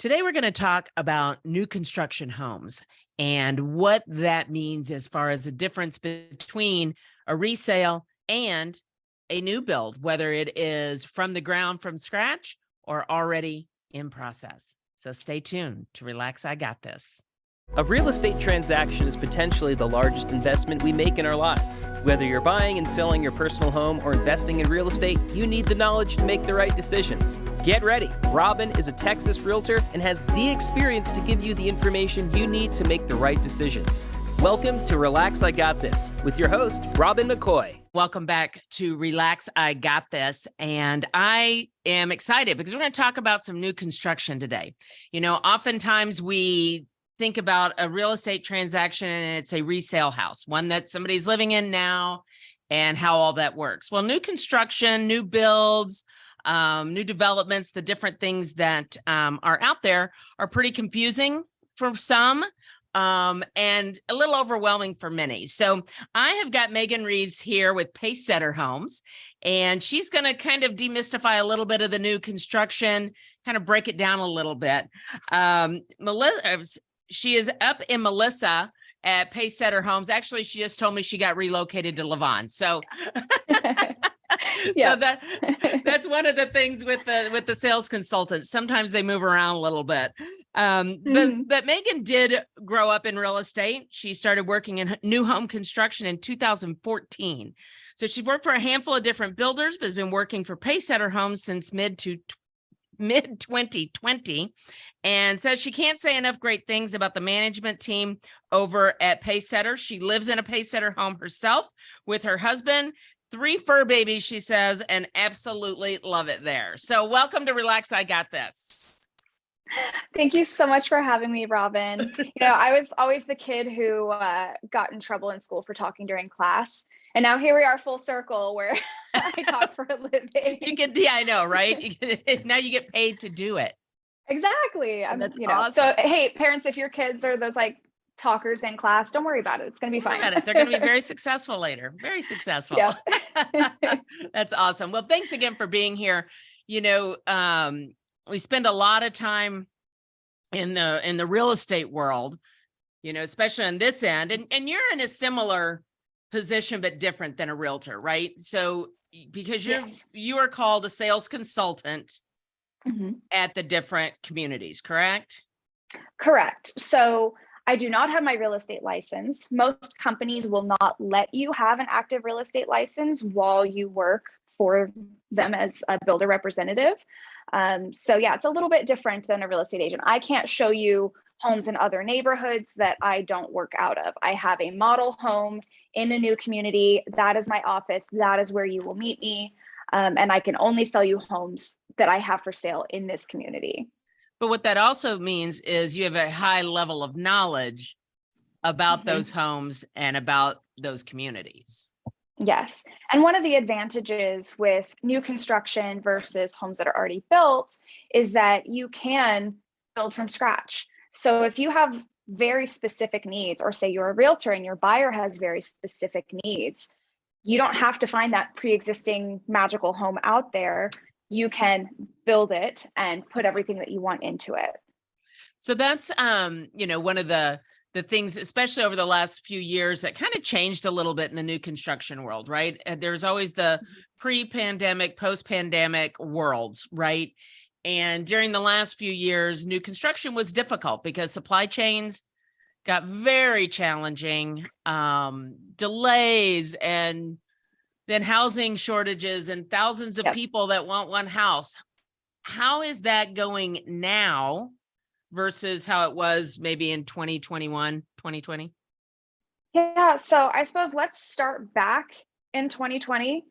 Today, we're going to talk about new construction homes and what that means as far as the difference between a resale and a new build, whether it is from the ground from scratch or already in process. So stay tuned to Relax, I Got This. A real estate transaction is potentially the largest investment we make in our lives. Whether you're buying and selling your personal home or investing in real estate, you need the knowledge to make the right decisions. Get ready. Robin is a Texas realtor and has the experience to give you the information you need to make the right decisions. Welcome to Relax, I Got This with your host, Robin McCoy. Welcome back to Relax, I Got This. And I am excited because we're going to talk about some new construction today. You know, oftentimes we think about a real estate transaction and it's a resale house, one that somebody's living in now, and how all that works. Well, new construction, new builds, new developments, the different things that are out there are pretty confusing for some and a little overwhelming for many. So I have got Megan Reeves here with Pacesetter Homes, and she's going to kind of demystify a little bit of the new construction, kind of break it down a little bit. She is up in Melissa at Pacesetter Homes. Actually, she just told me she got relocated to Levon. So, Yeah. so that's one of the things with the sales consultants. Sometimes they move around a little bit. But Megan did grow up in real estate. She started working in new home construction in 2014. So she's worked for a handful of different builders, but has been working for Pacesetter Homes since mid 2020, and says she can't say enough great things about the management team over at Pacesetter. She lives in a Pacesetter home herself with her husband, 3 fur babies, she says, and absolutely love it there. So welcome to Relax, I Got This. Thank you so much for having me, Robin. I was always the kid who got in trouble in school for talking during class. And now here we are full circle where I talk for a living. Yeah, I know, right? Now you get paid to do it. Exactly. That's awesome. So, hey, parents, if your kids are those like talkers in class, don't worry about it. It's going to be fine. They're going to be very successful later. Very successful. Yeah. That's awesome. Well, thanks again for being here. You know, we spend a lot of time in the real estate world, you know, especially on this end, and you're in a similar position, but different than a realtor, right? So because you are called a sales consultant at the different communities, correct? Correct. So I do not have my real estate license. Most companies will not let you have an active real estate license while you work for them as a builder representative. So yeah, it's a little bit different than a real estate agent. I can't show you homes in other neighborhoods that I don't work out of. I have a model home in a new community. That is my office. That is where you will meet me. And I can only sell you homes that I have for sale in this community. But what that also means is you have a high level of knowledge about those homes and about those communities. Yes. And one of the advantages with new construction versus homes that are already built is that you can build from scratch. So if you have very specific needs, or say you're a realtor and your buyer has very specific needs, you don't have to find that pre-existing magical home out there. You can build it and put everything that you want into it. So that's, you know, one of the things, especially over the last few years, that kind of changed a little bit in the new construction world, right? There's always the pre-pandemic, post-pandemic worlds, right? And during the last few years, new construction was difficult because supply chains got very challenging, delays, and then housing shortages and thousands of people that want one house. How is that going now versus how it was maybe in 2021, 2020? Yeah, so I suppose let's start back in 2020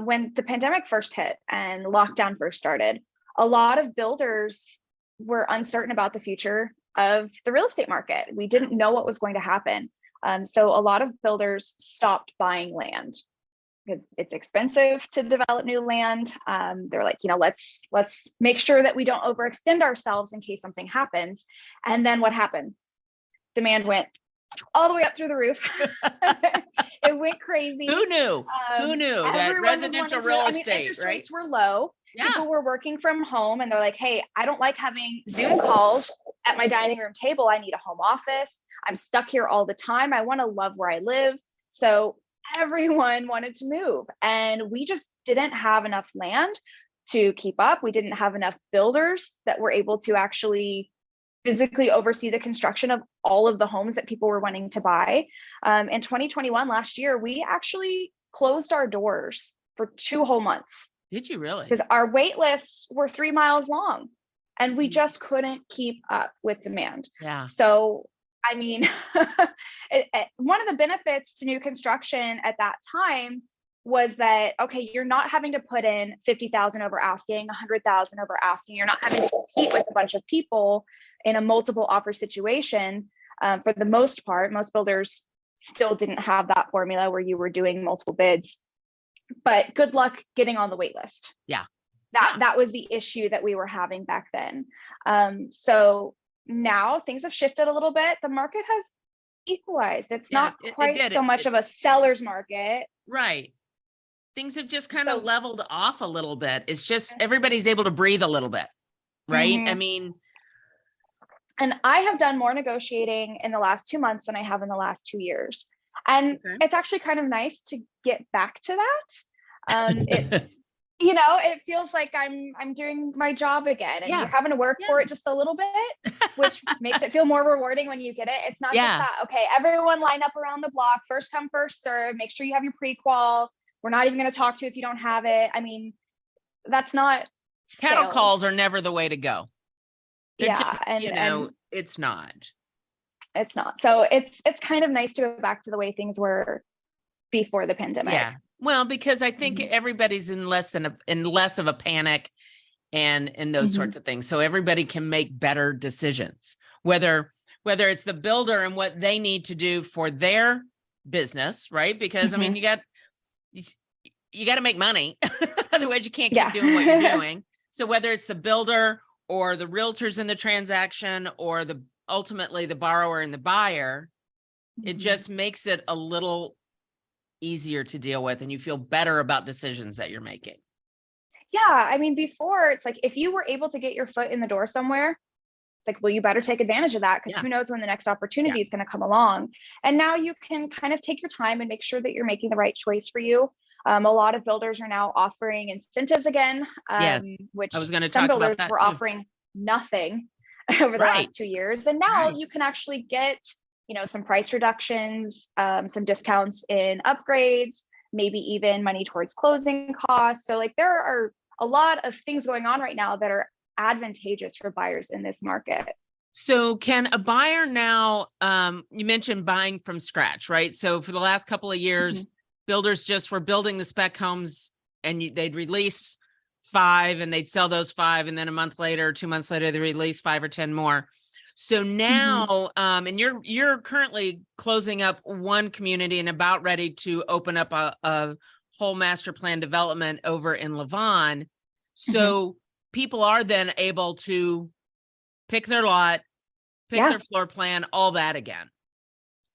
when the pandemic first hit and lockdown first started. A lot of builders were uncertain about the future of the real estate market. We didn't know what was going to happen. So a lot of builders stopped buying land because it's expensive to develop new land. They're like, let's make sure that we don't overextend ourselves in case something happens. And then what happened? Demand went all the way up through the roof. It went crazy. Who knew? Who knew that residential real estate, interest right? rates were low. Yeah. People were working from home and they're like, hey, I don't like having Zoom calls at my dining room table. I need a home office. I'm stuck here all the time. I want to love where I live. So everyone wanted to move, and we just didn't have enough land to keep up. We didn't have enough builders that were able to actually physically oversee the construction of all of the homes that people were wanting to buy. In 2021, last year, we actually closed our doors for 2 whole months Did you really? because our wait lists were 3 miles long and we just couldn't keep up with demand. Yeah. So, I mean, one of the benefits to new construction at that time was that, okay, you're not having to put in 50,000 over asking, 100,000 over asking. You're not having to compete with a bunch of people in a multiple offer situation. For the most part, most builders still didn't have that formula where you were doing multiple bids, but good luck getting on the wait list. Yeah. That was the issue that we were having back then. So now things have shifted a little bit. The market has equalized. It's not quite so much of a seller's market. Right. Things have just kind of leveled off a little bit. It's just everybody's able to breathe a little bit, right? I mean, and I have done more negotiating in the last 2 months than I have in the last 2 years. And it's actually kind of nice to get back to that. It feels like I'm doing my job again, and you're having to work for it just a little bit, which makes it feel more rewarding when you get it. It's not just that, okay, everyone line up around the block, first come, first serve, make sure you have your pre-qual. We're not even going to talk to you if you don't have it. I mean, that's not cattle sales. calls are never the way to go. They're just, and it's not. It's not. So it's kind of nice to go back to the way things were before the pandemic. Yeah. Well, because I think everybody's in less of a panic and those sorts of things. So everybody can make better decisions, whether it's the builder and what they need to do for their business, right? Because I mean, you got to make money. Otherwise you can't keep doing what you're doing. So whether it's the builder or the realtors in the transaction or ultimately the borrower and the buyer, it just makes it a little easier to deal with, and you feel better about decisions that you're making. Yeah. I mean, before it's like, if you were able to get your foot in the door somewhere, it's like, well, you better take advantage of that, because who knows when the next opportunity is going to come along. And now you can kind of take your time and make sure that you're making the right choice for you. A lot of builders are now offering incentives again, which I was going to some talk builders about that were too. offering nothing over the last 2 years. And now you can actually get, some price reductions, some discounts in upgrades, maybe even money towards closing costs. So like there are a lot of things going on right now that are advantageous for buyers in this market. So can a buyer now, you mentioned buying from scratch, right? So for the last couple of years, builders just were building the spec homes, and they'd release 5 and they'd sell those 5. And then a month later, 2 months later, they release 5 or 10 more. So now, and you're currently closing up one community and about ready to open up a whole master plan development over in Lavon. So people are then able to pick their lot, pick their floor plan, all that again.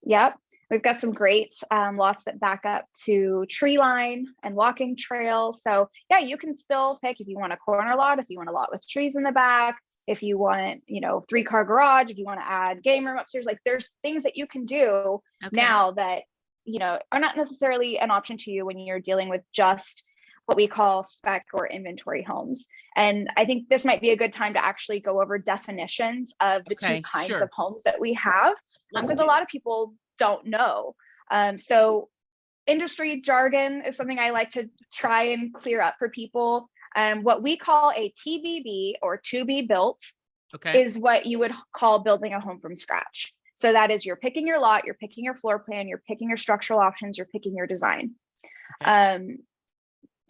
Yep. We've got some great lots that back up to tree line and walking trails. So yeah, you can still pick if you want a corner lot, if you want a lot with trees in the back, if you want, 3-car garage, if you want to add game room upstairs. Like there's things that you can do now that, are not necessarily an option to you when you're dealing with just what we call spec or inventory homes. And I think this might be a good time to actually go over definitions of the two kinds of homes that we have, because a lot of people don't know. So industry jargon is something I like to try and clear up for people. What we call a TBB, or to be built, is what you would call building a home from scratch. So that is, you're picking your lot, you're picking your floor plan, you're picking your structural options, you're picking your design. And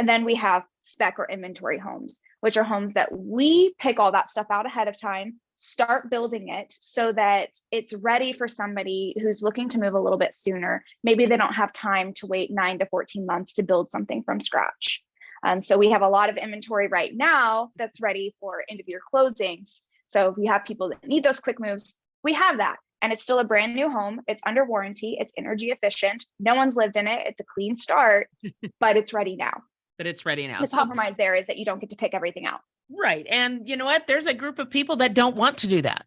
then we have spec or inventory homes, which are homes that we pick all that stuff out ahead of time, start building it so that it's ready for somebody who's looking to move a little bit sooner. Maybe they don't have time to wait 9 to 14 months to build something from scratch. So we have a lot of inventory right now that's ready for end of year closings. So if you have people that need those quick moves, we have that. And it's still a brand new home. It's under warranty. It's energy efficient. No one's lived in it. It's a clean start, but it's ready now. But it's ready now. The compromise there is that you don't get to pick everything out. Right. And you know what? There's a group of people that don't want to do that.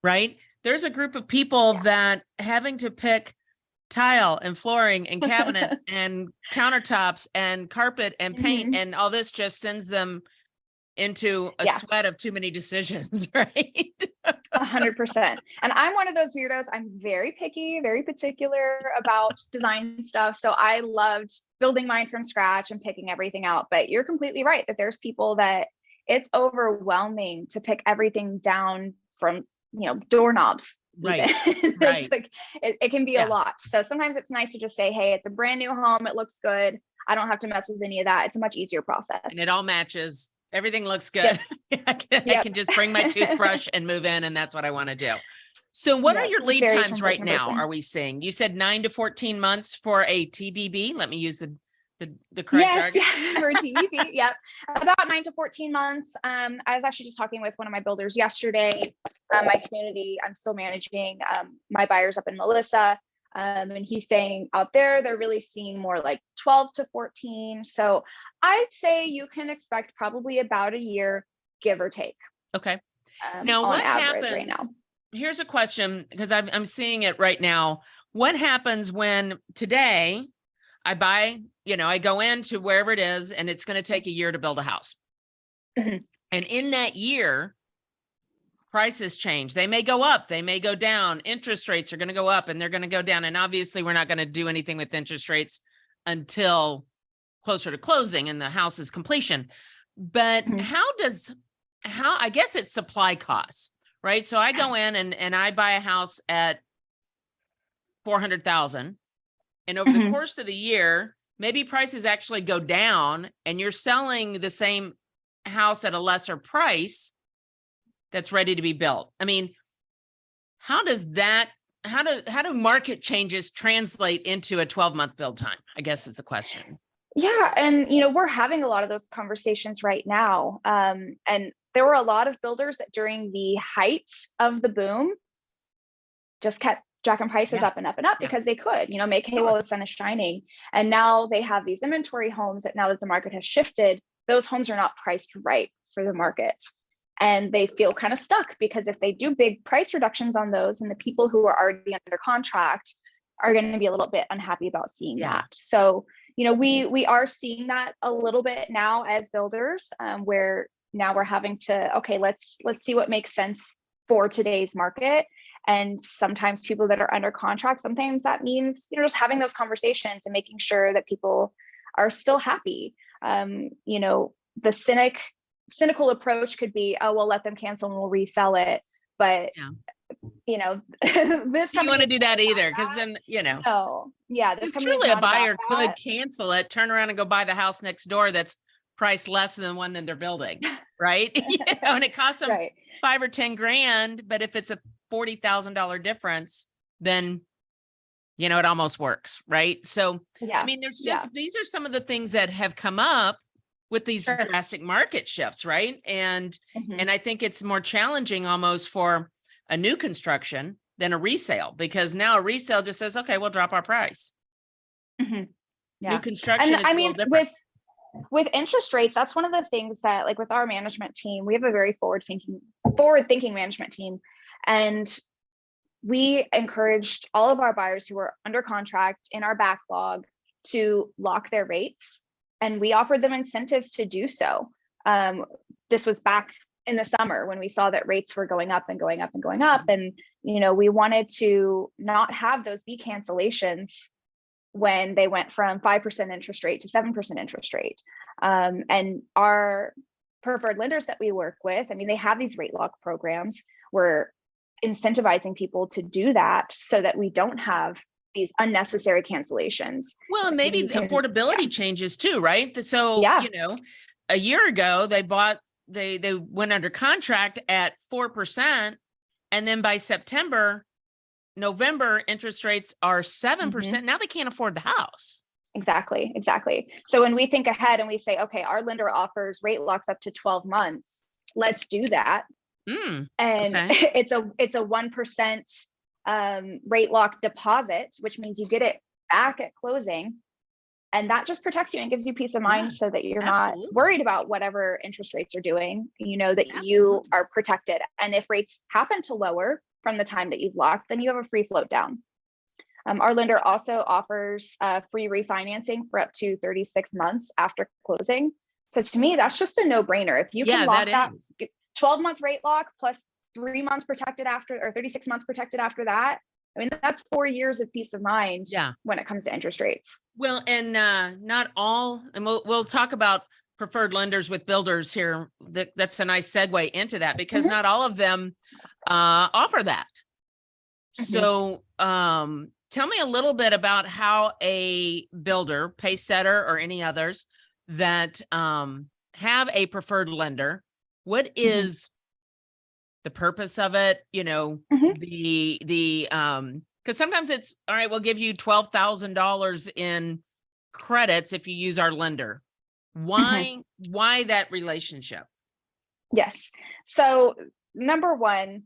Right. There's a group of people that having to pick tile and flooring and cabinets and countertops and carpet and paint and all this just sends them into a sweat of too many decisions, right? 100%. And I'm one of those weirdos. I'm very picky, very particular about design stuff. So I loved building mine from scratch and picking everything out. But you're completely right that there's people that it's overwhelming to pick everything down from, doorknobs. Right. It's like, it can be a lot. So sometimes it's nice to just say, hey, it's a brand new home. It looks good. I don't have to mess with any of that. It's a much easier process. And it all matches. Everything looks good. I can just bring my toothbrush and move in, and that's what I want to do. So what are your lead times right now? Are we seeing? You said 9 to 14 months for a TBB. Let me use the correct jargon. For a TBB. Yep. About 9 to 14 months. I was actually just talking with one of my builders yesterday. My community, I'm still managing my buyers up in Melissa. And he's saying out there, they're really seeing more like 12 to 14. So I'd say you can expect probably about a year, give or take. Okay. Now, what happens right now? Here's a question, because I'm seeing it right now. What happens when today I buy, I go into wherever it is, and it's going to take a year to build a house. And in that year, prices change. They may go up, they may go down. Interest rates are going to go up and they're going to go down. And obviously we're not going to do anything with interest rates until closer to closing and the house's completion. But I guess it's supply costs, right? So I go in and I buy a house at 400,000, and over the course of the year, maybe prices actually go down and you're selling the same house at a lesser price that's ready to be built. I mean, how do market changes translate into a 12-month build time, I guess is the question. Yeah. And, we're having a lot of those conversations right now. And there were a lot of builders that during the height of the boom just kept jacking prices up and up and up because they could, make hay while the sun is shining. And now they have these inventory homes that now that the market has shifted, those homes are not priced right for the market. And they feel kind of stuck because if they do big price reductions on those, and the people who are already under contract are going to be a little bit unhappy about seeing that. So, we are seeing that a little bit now as builders, where now we're having to, okay, let's see what makes sense for today's market. And sometimes people that are under contract, sometimes that means, just having those conversations and making sure that people are still happy. The cynical approach could be, oh, we'll let them cancel and we'll resell it. But, this you want to do that either. Cause then, no, this truly a buyer could cancel it, turn around and go buy the house next door that's priced less than the one that they're building. Right. And it costs them $5 or $10,000. But if it's a $40,000 difference, then, it almost works. Right. So, I mean, there's just, these are some of the things that have come up with these drastic market shifts, right? And I think it's more challenging almost for a new construction than a resale, because now a resale just says, okay, we'll drop our price. New construction, and I mean, with interest rates, that's one of the things that, like, with our management team, we have a very forward-thinking management team, and we encouraged all of our buyers who were under contract in our backlog to lock their rates. And we offered them incentives to do so. This was back in the summer when we saw that rates were going up and going up and going up. And, we wanted to not have those be cancellations when they went from 5% interest rate to 7% interest rate. And our preferred lenders that we work with, I mean, they have these rate lock programs. We're incentivizing people to do that so that we don't have these unnecessary cancellations. Well, maybe affordability changes too, right? So, a year ago they went under contract at 4%. And then by November, interest rates are 7%. Now they can't afford the house. Exactly. So when we think ahead and we say, okay, our lender offers rate locks up to 12 months, let's do that. And it's a 1% rate lock deposit, which means you get it back at closing. And that just protects you and gives you peace of Yeah, mind so that you're not absolutely. worried about whatever interest rates are doing. You know that you Absolutely. are protected. And if rates happen to lower from the time that you've locked, then you have a free float down. Our lender also offers free refinancing for up to 36 months after closing. So to me, that's just a no-brainer. If you can Yeah, lock that that is. 12-month rate lock plus 3 months protected after, or 36 months protected after that, I mean, that's 4 years of peace of mind Yeah. when it comes to interest rates. Well, and not all, and we'll talk about preferred lenders with builders here. That's a nice segue into that, because not all of them offer that. So tell me a little bit about how a builder, Pacesetter or any others that have a preferred lender, what is the purpose of it? You know, the because sometimes it's all right, we'll give you $12,000 in credits if you use our lender. Why that relationship? Yes. So number one,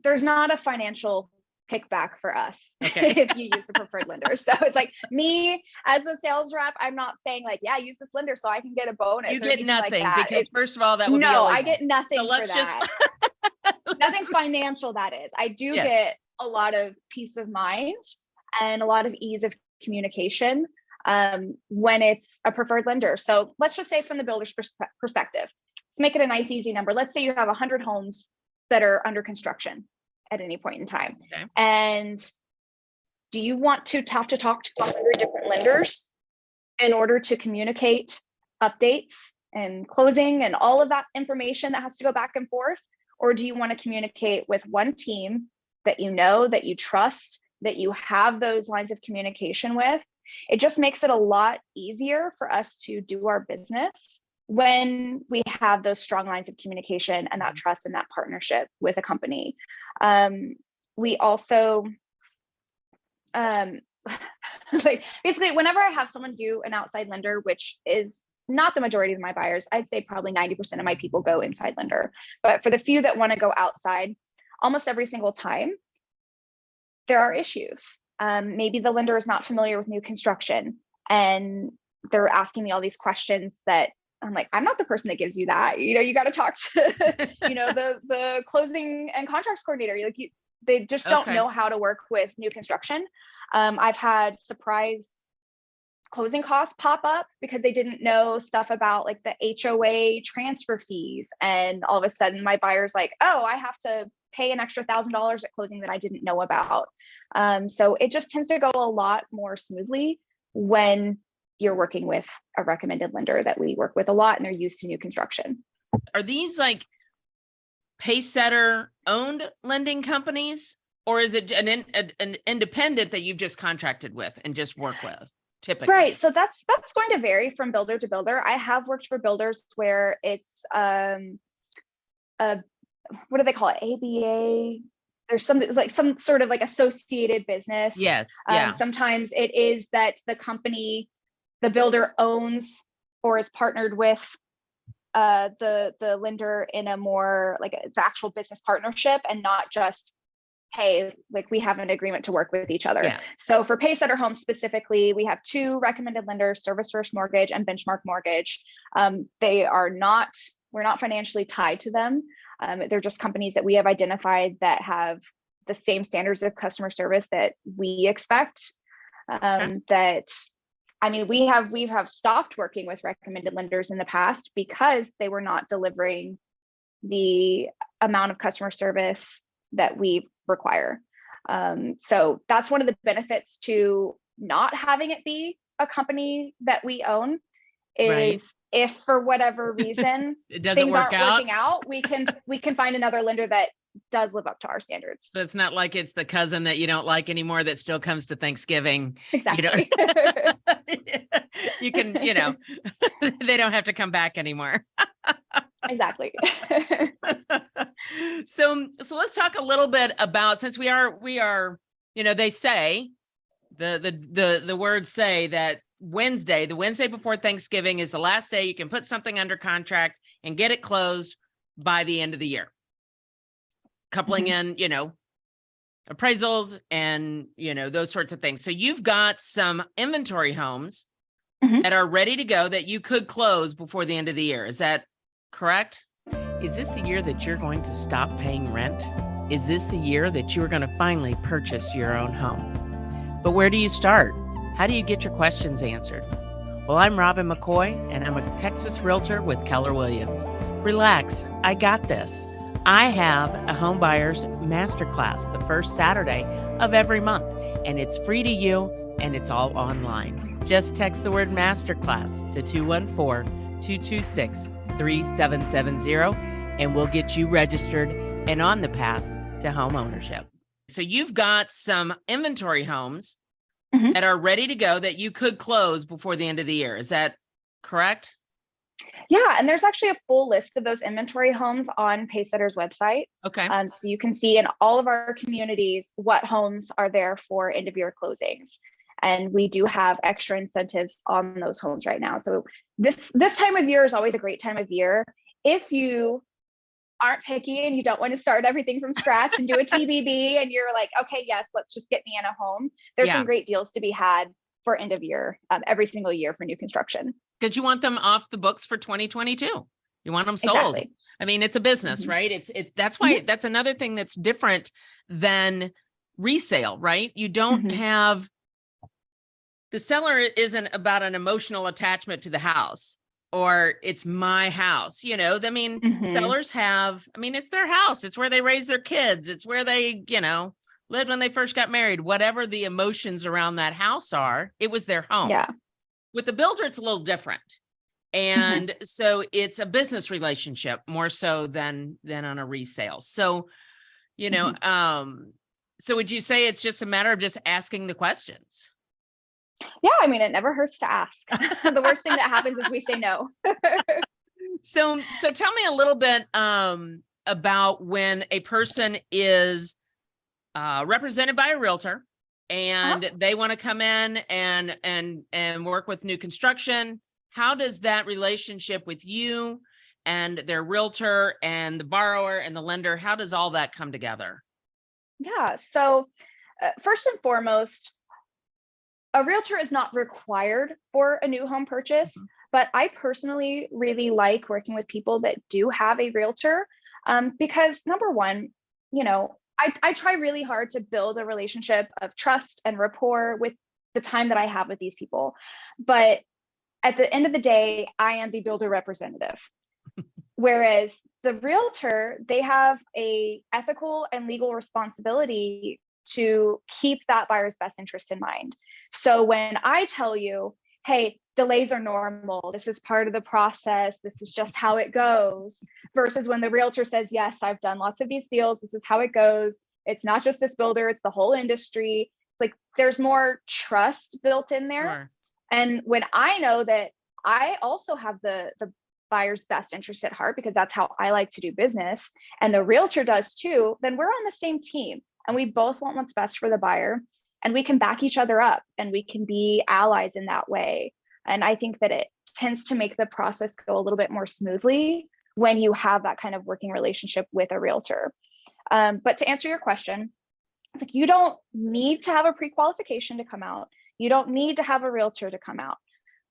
there's not a financial kickback for us if you use the preferred lender. So it's like, me as a sales rep, I'm not saying like, yeah, use this lender so I can get a bonus. You or get anything nothing like that. because first of all, that would be illegal. I get nothing So let's for that. Nothing financial, that is. I do get a lot of peace of mind and a lot of ease of communication when it's a preferred lender. So let's just say from the builder's perspective, let's make it a nice, easy number. Let's say you have 100 homes that are under construction at any point in time. And do you want to have to talk to 100 different lenders in order to communicate updates and closing and all of that information that has to go back and forth? Or do you want to communicate with one team that you know, that you trust, that you have those lines of communication with? It just makes it a lot easier for us to do our business when we have those strong lines of communication and that trust and that partnership with a company. We also, like basically, whenever I have someone do an outside lender, which is not the majority of my buyers, I'd say probably 90% of my people go inside lender. But for the few that want to go outside, almost every single time, there are issues. Maybe the lender is not familiar with new construction and they're asking me all these questions that I'm like, I'm not the person that gives you that. You know, you got to talk to, you know, the closing and contracts coordinator. They just don't know how to work with new construction. I've had surprise closing costs pop up because they didn't know stuff about like the HOA transfer fees. And all of a sudden my buyer's like, oh, I have to pay an extra $1,000 at closing that I didn't know about. So it just tends to go a lot more smoothly when you're working with a recommended lender that we work with a lot and they're used to new construction. Are these like Pacesetter owned lending companies, or is it an independent that you've just contracted with and just work with typically? Right. So that's going to vary from builder to builder. I have worked for builders where it's what do they call it? ABA. There's some sort of like associated business. Yes. Yeah. Sometimes it is that the company, the builder owns or is partnered with the lender in a more like the actual business partnership and not just, hey, like we have an agreement to work with each other. Yeah. So for Pacesetter Homes specifically, we have 2 recommended lenders, Service First Mortgage and Benchmark Mortgage. We're not financially tied to them. They're just companies that we have identified that have the same standards of customer service that we expect. That, I mean, we have stopped working with recommended lenders in the past because they were not delivering the amount of customer service that we require. So that's one of the benefits to not having it be a company that we own is if for whatever reason things aren't working out, we can find another lender that does live up to our standards. So it's not like it's the cousin that you don't like anymore that still comes to Thanksgiving. Exactly. You can, you know, they don't have to come back anymore. Exactly. So let's talk a little bit about, since we are, you know, they say the words say that the Wednesday before Thanksgiving is the last day you can put something under contract and get it closed by the end of the year. Coupling in, you know, appraisals and, you know, those sorts of things. So you've got some inventory homes that are ready to go that you could close before the end of the year. Is that correct? Is this the year that you're going to stop paying rent? Is this the year that you're going to finally purchase your own home? But where do you start? How do you get your questions answered? Well, I'm Robin McCoy, and I'm a Texas realtor with Keller Williams. Relax, I got this. I have a home buyers masterclass the first Saturday of every month, and it's free to you, and it's all online. Just text the word masterclass to 214-226-3770, and we'll get you registered and on the path to home ownership. So you've got some inventory homes that are ready to go that you could close before the end of the year. Is that correct? Yeah, and there's actually a full list of those inventory homes on Pacesetter's website. Okay. So you can see in all of our communities what homes are there for end of year closings. And we do have extra incentives on those homes right now. So this time of year is always a great time of year. If you aren't picky and you don't want to start everything from scratch and do a TBB and you're like, okay, yes, let's just get me in a home. There's some great deals to be had for end of year, every single year for new construction. Because you want them off the books for 2022. You want them sold. Exactly. I mean, it's a business, right? That's why that's another thing that's different than resale, right? You don't have, the seller isn't about an emotional attachment to the house. Or it's my house, you know, I mean, sellers have, I mean, it's their house. It's where they raise their kids. It's where they, you know, lived when they first got married, whatever the emotions around that house are, it was their home. Yeah. With the builder, it's a little different. And so it's a business relationship more so than on a resale. So, you know, so would you say it's just a matter of just asking the questions? Yeah, I mean, it never hurts to ask. The worst thing that happens is we say no. So tell me a little bit about when a person is represented by a realtor and they want to come in and work with new construction. How does that relationship with you and their realtor and the borrower and the lender, how does all that come together? Yeah, so first and foremost, a realtor is not required for a new home purchase, but I personally really like working with people that do have a realtor because number one, you know, I try really hard to build a relationship of trust and rapport with the time that I have with these people. But at the end of the day, I am the builder representative. Whereas the realtor, they have a ethical and legal responsibility to keep that buyer's best interest in mind. So when I tell you, hey, delays are normal, this is part of the process, this is just how it goes, versus when the realtor says, yes, I've done lots of these deals, this is how it goes, it's not just this builder, it's the whole industry. Like there's more trust built in there. Sure. And when I know that I also have the buyer's best interest at heart, because that's how I like to do business, and the realtor does too, then we're on the same team. And we both want what's best for the buyer, and we can back each other up and we can be allies in that way. And I think that it tends to make the process go a little bit more smoothly when you have that kind of working relationship with a realtor. But to answer your question, it's like, you don't need to have a pre-qualification to come out. You don't need to have a realtor to come out.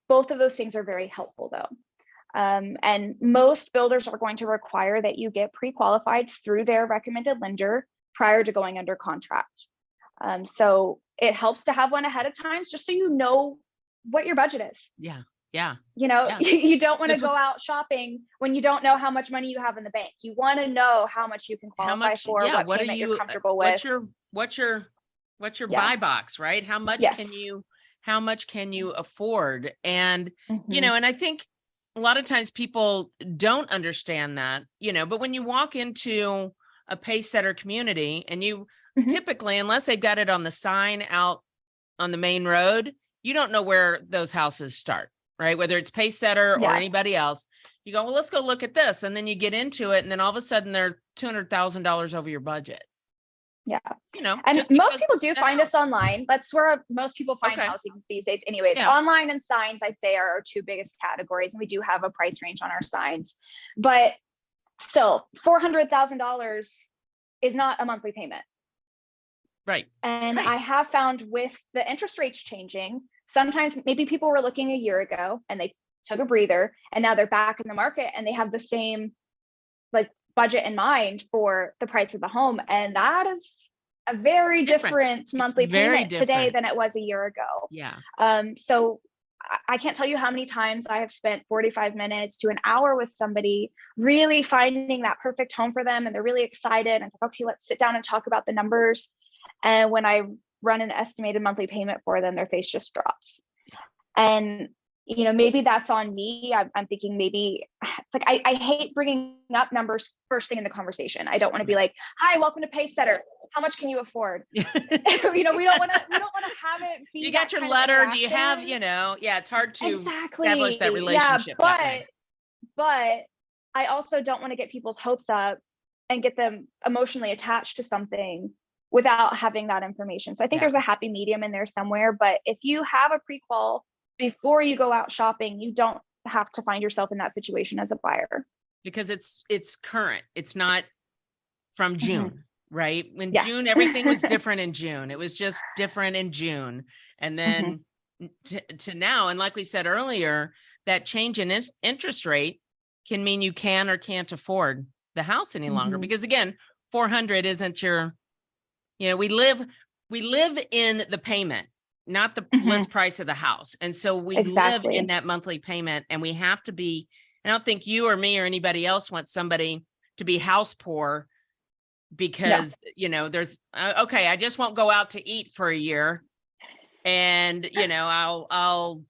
Both of those things are very helpful though. And most builders are going to require that you get pre-qualified through their recommended lender prior to going under contract. So it helps to have one ahead of time, just so you know what your budget is. Yeah. You know, you don't want to go out shopping when you don't know how much money you have in the bank. You want to know how much you can qualify for, what payment you're comfortable with. What's your buy box, right? How much can you afford? And, you know, and I think a lot of times people don't understand that, you know, but when you walk into a Pacesetter community and you typically, unless they've got it on the sign out on the main road, you don't know where those houses start, right? Whether it's Pacesetter or anybody else, you go, well, let's go look at this. And then you get into it. And then all of a sudden they're $200,000 over your budget. Yeah. You know, and most people do find us online. That's where most people find housing these days anyways. Online and signs, I'd say, are our two biggest categories. And we do have a price range on our signs, but still $400,000 is not a monthly payment. Right. And I have found with the interest rates changing, sometimes maybe people were looking a year ago and they took a breather, and now they're back in the market and they have the same like budget in mind for the price of the home. And that is a very different monthly payment today than it was a year ago. Yeah. So I can't tell you how many times I have spent 45 minutes to an hour with somebody, really finding that perfect home for them. And they're really excited. And it's like, okay, let's sit down and talk about the numbers. And when I run an estimated monthly payment for them, their face just drops. And maybe that's on me. I'm thinking maybe it's like, I hate bringing up numbers first thing in the conversation. I don't want to be like, hi, welcome to Pacesetter. How much can you afford? We don't want to have it be. You got your letter. Do you have, it's hard to establish that relationship. Yeah, but I also don't want to get people's hopes up and get them emotionally attached to something without having that information. So I think there's a happy medium in there somewhere. But if you have a pre-qual before you go out shopping, you don't have to find yourself in that situation as a buyer. Because it's current. It's not from June, right? When June, everything was different in June. It was just different in June. And then to now, and like we said earlier, that change in interest rate can mean you can or can't afford the house any longer. Because again, 400 isn't your, we live in the payment, not the list price of the house. And so we live in that monthly payment, and we have to be, I don't think you or me or anybody else wants somebody to be house poor because, there's, okay, I just won't go out to eat for a year. And, I'll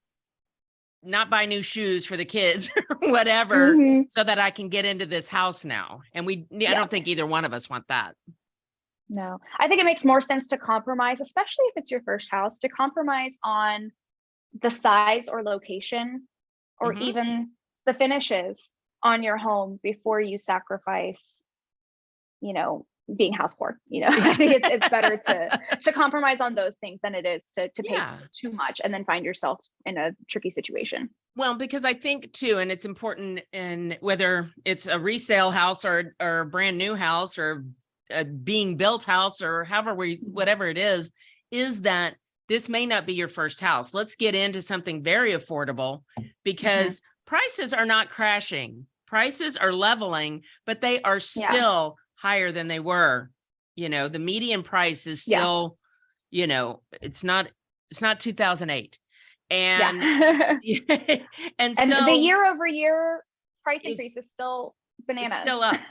not buy new shoes for the kids or whatever, so that I can get into this house now. And I don't think either one of us want that. No, I think it makes more sense to compromise, especially if it's your first house, to compromise on the size or location, or even the finishes on your home before you sacrifice, being house poor. I think it's better to compromise on those things than it is to pay too much and then find yourself in a tricky situation. Well, because I think too, and it's important, in whether it's a resale house or a brand new house or a being built house or whatever it is that this may not be your first house. Let's get into something very affordable, because prices are not crashing. Prices are leveling, but they are still higher than they were. The median price is still, it's not 2008. And, and so the year over year price increase is still bananas.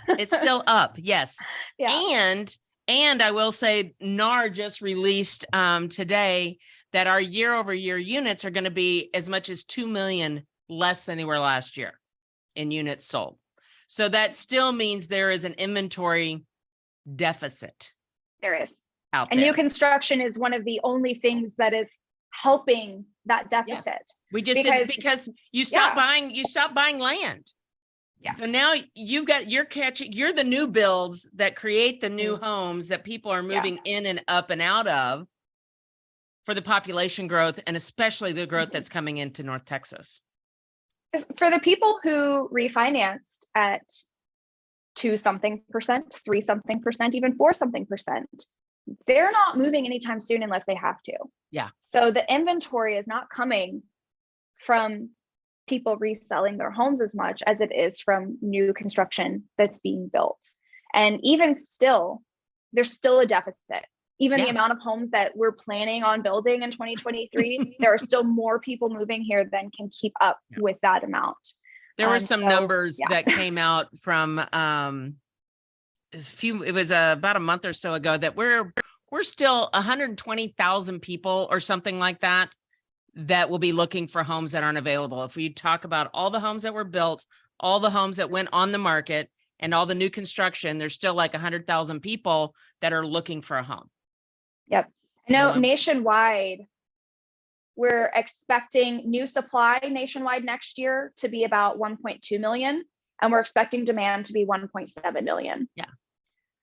It's still up. Yes. And I will say NAR just released today that our year over year units are going to be as much as 2 million less than they were last year in units sold. So that still means there is an inventory deficit. There is. Out and there. New construction is one of the only things that is helping that deficit. Yes. We just because you stop buying land. Yeah. So now you're the new builds that create the new homes that people are moving in and up and out of for the population growth, and especially the growth that's coming into North Texas. For the people who refinanced at 2-something%, 3-something%, even 4-something%, they're not moving anytime soon unless they have to. Yeah. So the inventory is not coming from people reselling their homes as much as it is from new construction that's being built. And even still, there's still a deficit. Even the amount of homes that we're planning on building in 2023, there are still more people moving here than can keep up with that amount. There were some numbers that came out from it was about a month or so ago that we're still 120,000 people or something like that will be looking for homes that aren't available. If we talk about all the homes that were built, all the homes that went on the market, and all the new construction, there's still like 100,000 people that are looking for a home. Yep. I know nationwide, we're expecting new supply nationwide next year to be about 1.2 million, and we're expecting demand to be 1.7 million. Yeah.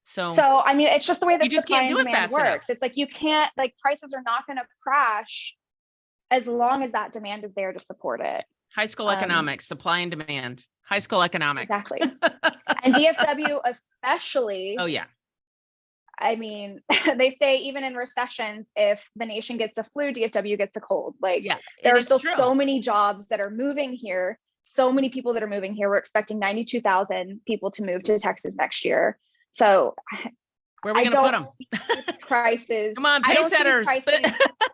So I mean, it's just the way that supply and demand works. Enough. It's like you can't, prices are not going to crash as long as that demand is there to support it. High school economics, supply and demand. High school economics. Exactly. And DFW especially. Oh yeah. I mean, they say even in recessions, if the nation gets a flu, DFW gets a cold. Like Yeah. there And are it's still true. so many jobs that are moving here. So many people that are moving here. We're expecting 92,000 people to move to Texas next year. So Where are we I going to put don't them? see prices. Come on, I don't see Pacesetters, prices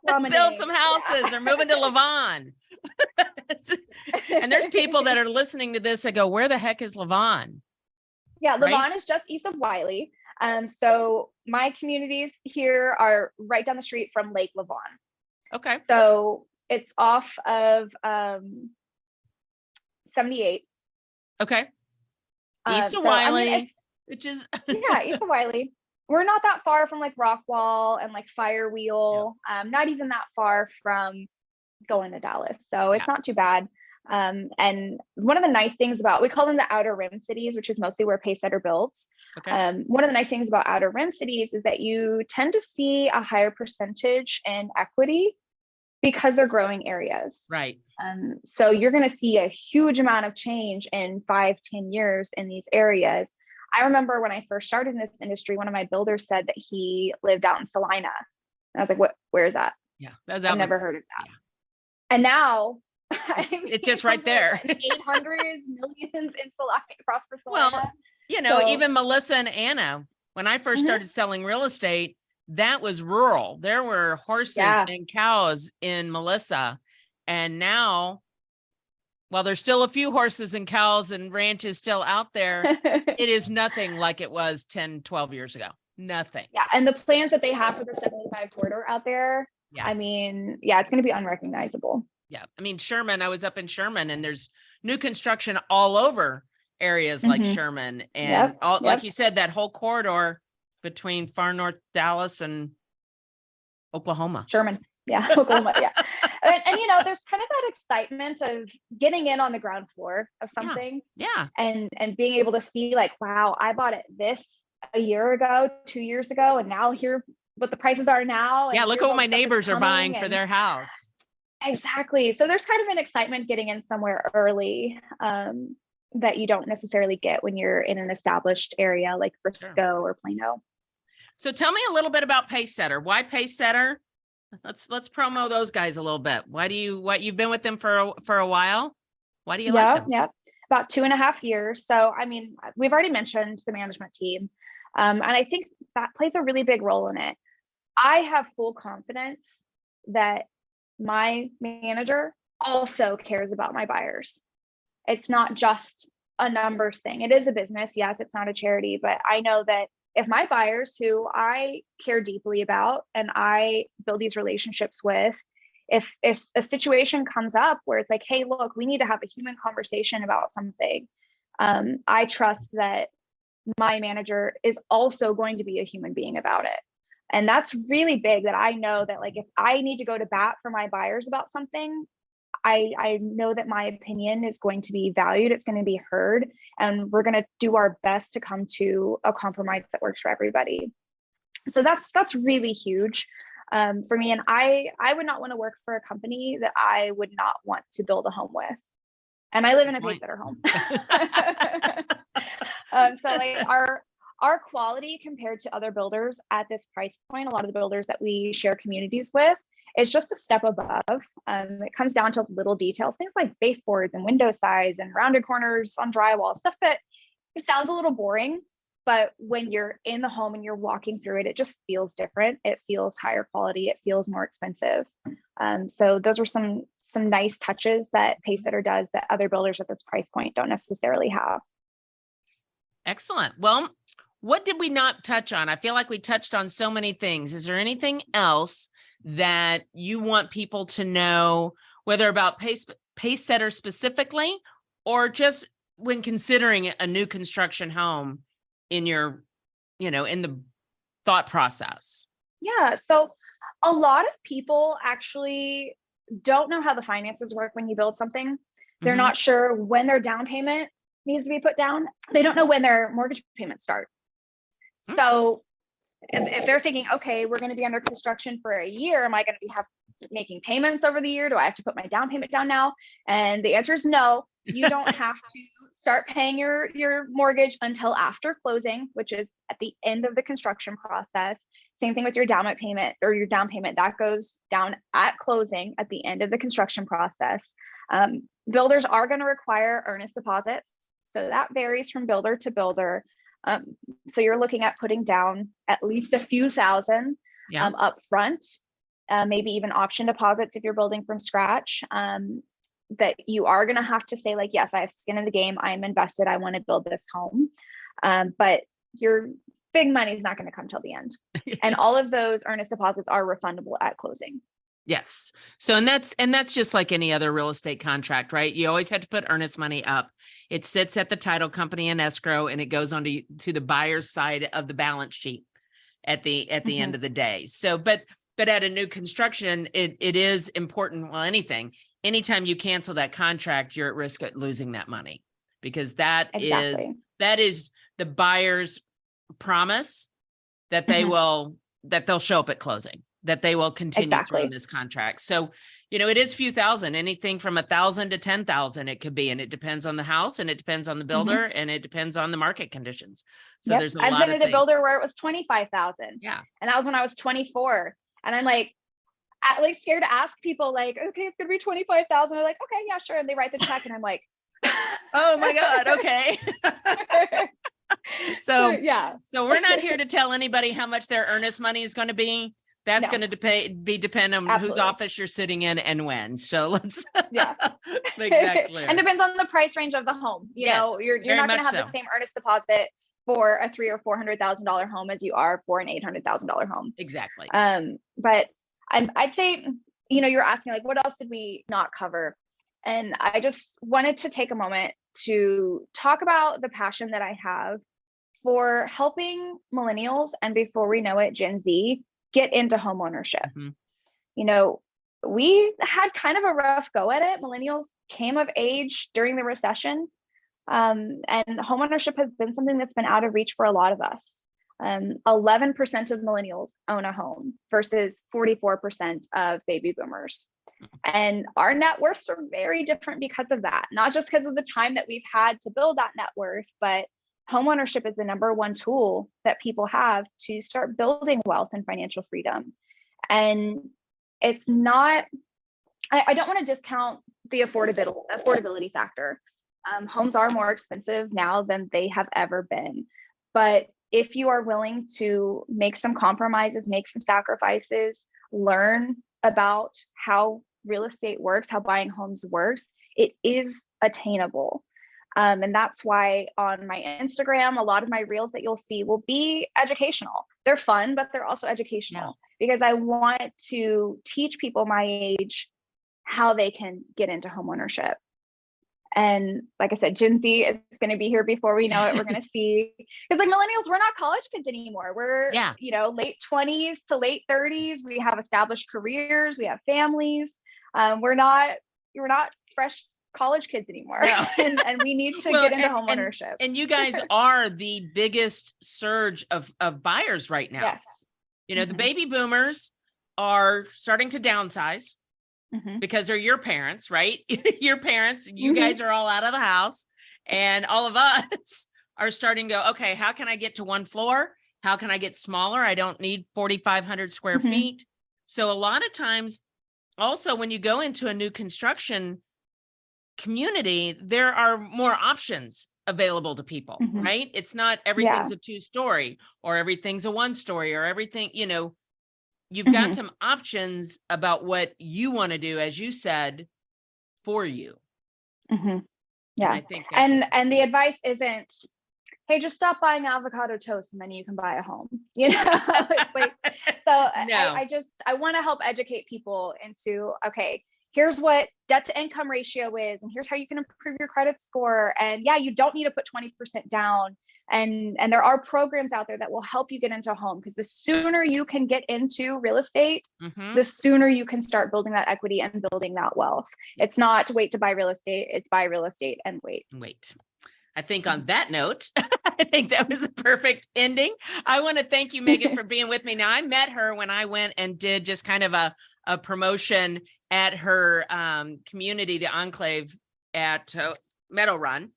build some plummeting. houses. They're moving to Levon. And there's people that are listening to this that go, where the heck is Levon? Yeah, Right? Levon is just east of Wiley. So my communities here are right down the street from Lake Levon. Okay. So it's off of 78. Okay. East of So, I mean, Wiley, which is yeah, east of Wiley. We're not that far from like Rockwall and like Firewheel. Not even that far from going to Dallas. So it's not too bad. And one of the nice things about, we call them the outer rim cities, which is mostly where Pacesetter builds. okay. One of the nice things about outer rim cities is that you tend to see a higher percentage in equity because they're growing areas. Right. So you're going to see a huge amount of change in 5-10 years in these areas. I remember when I first started in this industry, one of my builders said that he lived out in Salina. And I was like, where is that? Yeah. That's I've never heard of that. Yeah. And now I mean, it's just right there. 800 millions in Salina, Prosper Salina. Well, you know, even Melissa and Anna, when I first started selling real estate, that was rural. There were horses and cows in Melissa. And now, while there's still a few horses and cows and ranches still out there, it is nothing like it was 10, 12 years ago. Nothing. Yeah. And the plans that they have for the 75 corridor out there, I mean, it's going to be unrecognizable. Yeah. I mean, Sherman, I was up in Sherman and there's new construction all over areas like Sherman. And like you said, that whole corridor between far north Dallas and Oklahoma. Sherman. Yeah. Oklahoma. Yeah. And, you know, there's kind of that excitement of getting in on the ground floor of something. Yeah. And being able to see like, wow, I bought it this a year ago, 2 years ago, and now here what the prices are now. Yeah. Look at what my neighbors are buying for their house. Exactly. So there's kind of an excitement getting in somewhere early that you don't necessarily get when you're in an established area like Frisco or Plano. So tell me a little bit about Pacesetter. Why Pacesetter? Let's promo those guys a little bit. You've been with them for a while? Why do you like them? Yeah, about 2.5 years. So, I mean, we've already mentioned the management team. And I think that plays a really big role in it. I have full confidence that my manager also cares about my buyers. It's not just a numbers thing. It is a business. Yes, it's not a charity, but I know that if my buyers who I care deeply about and I build these relationships with, if a situation comes up where it's like, hey, look, we need to have a human conversation about something, I trust that my manager is also going to be a human being about it. And that's really big, that I know that like, if I need to go to bat for my buyers about something, I know that my opinion is going to be valued. It's going to be heard, and we're going to do our best to come to a compromise that works for everybody. So that's really huge for me. And I would not want to work for a company that I would not want to build a home with. And I live in a Pacesetter home. So like our quality compared to other builders at this price point, a lot of the builders that we share communities with, is just a step above. It comes down to little details, things like baseboards and window size and rounded corners on drywall, stuff that it sounds a little boring, but when you're in the home and you're walking through it, it just feels different. It feels higher quality. It feels more expensive. So those are some nice touches that Pacesetter does that other builders at this price point don't necessarily have. Excellent. Well, what did we not touch on? I feel like we touched on so many things. Is there anything else that you want people to know, whether about Pacesetter specifically, or just when considering a new construction home in your, in the thought process? Yeah. So a lot of people actually don't know how the finances work when you build something. They're not sure when their down payment needs to be put down. They don't know when their mortgage payments start. So if they're thinking, okay, we're going to be under construction for a year, am I going to be making payments over the year? Do I have to put my down payment down now? And the answer is no. You don't have to start paying your mortgage until after closing, which is at the end of the construction process. Same thing with your down payment or your down payment that goes down at closing at the end of the construction process. Builders are going to require earnest deposits. So that varies from builder to builder. So you're looking at putting down at least a few thousand up front, maybe even option deposits if you're building from scratch. That you are going to have to say like, yes, I have skin in the game. I'm invested. I want to build this home. But your big money is not going to come till the end. And all of those earnest deposits are refundable at closing. Yes. So, and that's just like any other real estate contract, right? You always have to put earnest money up. It sits at the title company in escrow and it goes on to the buyer's side of the balance sheet at the end of the day. So, but at a new construction, it is important. Well, anytime you cancel that contract, you're at risk of losing that money because that is the buyer's promise that they'll show up at closing, that they will continue through this contract. So, it is few thousand, anything from 1,000 to 10,000 it could be, and it depends on the house and it depends on the builder and it depends on the market conditions. So there's a lot of things. I've been at a builder where it was 25,000. Yeah. And that was when I was 24. And I'm like scared to ask people like, okay, it's going to be 25,000. They're like, okay, yeah, sure. And they write the check and I'm like, oh my God. Okay. So we're not here to tell anybody how much their earnest money is going to be. That's going to depend on whose office you're sitting in and when. So let's make that clear. And depends on the price range of the home. You're not going to have the same earnest deposit for a $300,000 or $400,000 home as you are for an $800,000 home. Exactly. But I'd say, you're asking like, what else did we not cover? And I just wanted to take a moment to talk about the passion that I have for helping millennials and before we know it, Gen Z get into home ownership. We had kind of a rough go at it. Millennials came of age during the recession. And home ownership has been something that's been out of reach for a lot of us. 11% of millennials own a home versus 44% of baby boomers. And our net worths are very different because of that, not just because of the time that we've had to build that net worth, but homeownership is the number one tool that people have to start building wealth and financial freedom. And it's not, I don't want to discount the affordability factor. Homes are more expensive now than they have ever been. But if you are willing to make some compromises, make some sacrifices, learn about how real estate works, how buying homes works, it is attainable. And that's why on my Instagram, a lot of my reels that you'll see will be educational. They're fun, but they're also educational because I want to teach people my age how they can get into homeownership. And like I said, Gen Z is going to be here before we know it. We're going to see, because like millennials, we're not college kids anymore. We're, late 20s to late 30s. We have established careers. We have families. We're not fresh college kids anymore. No. and we need to get into homeownership. And you guys are the biggest surge of buyers right now. Yes. The baby boomers are starting to downsize. Because they're your parents, right? Your parents, you guys are all out of the house and all of us are starting to go, okay, how can I get to one floor? How can I get smaller? I don't need 4,500 square feet. So a lot of times also when you go into a new construction community, there are more options available to people, right? It's not everything's a 2-story or everything's a 1-story or everything, you've got some options about what you want to do, as you said, for you. Yeah. And I think and the advice isn't, hey, just stop buying avocado toast and then you can buy a home. It's like, so no. I want to help educate people into, okay, here's what debt to income ratio is, and here's how you can improve your credit score. And you don't need to put 20% down. And there are programs out there that will help you get into a home, because the sooner you can get into real estate, the sooner you can start building that equity and building that wealth. It's not to wait to buy real estate, it's buy real estate and wait. I think on that note, I think that was the perfect ending. I want to thank you, Megan, for being with me. Now, I met her when I went and did just kind of a promotion at her community, the Enclave at Meadow Run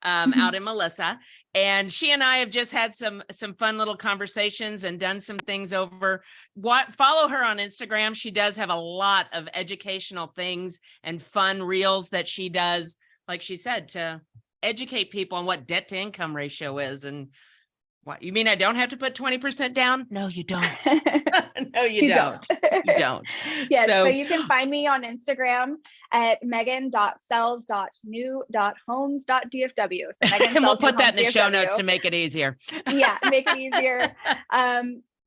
out in Melissa. And she and I have just had some fun little conversations and done some things over. Follow her on Instagram. She does have a lot of educational things and fun reels that she does, like she said, to educate people on what debt to income ratio is. And what you mean, I don't have to put 20% down? No, you don't. No, you don't. You don't. Yes. So you can find me on Instagram at megan.sells.new.homes.dfw. So Megan and we'll put that in the DFW. show notes to make it easier. Yeah, make it easier.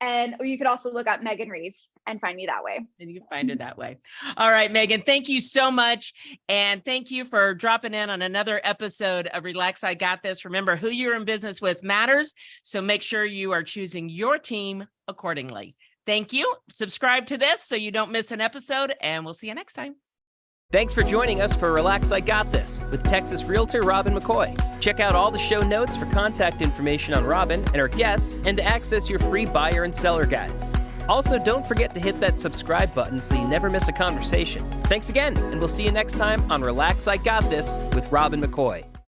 And you could also look up Megan Reeves and find me that way. And you can find her that way. All right, Megan, thank you so much. And thank you for dropping in on another episode of Relax, I Got This. Remember, who you're in business with matters. So make sure you are choosing your team accordingly. Thank you. Subscribe to this so you don't miss an episode, and we'll see you next time. Thanks for joining us for Relax, I Got This with Texas Realtor Robin McCoy. Check out all the show notes for contact information on Robin and her guests and to access your free buyer and seller guides. Also, don't forget to hit that subscribe button so you never miss a conversation. Thanks again, and we'll see you next time on Relax, I Got This with Robin McCoy.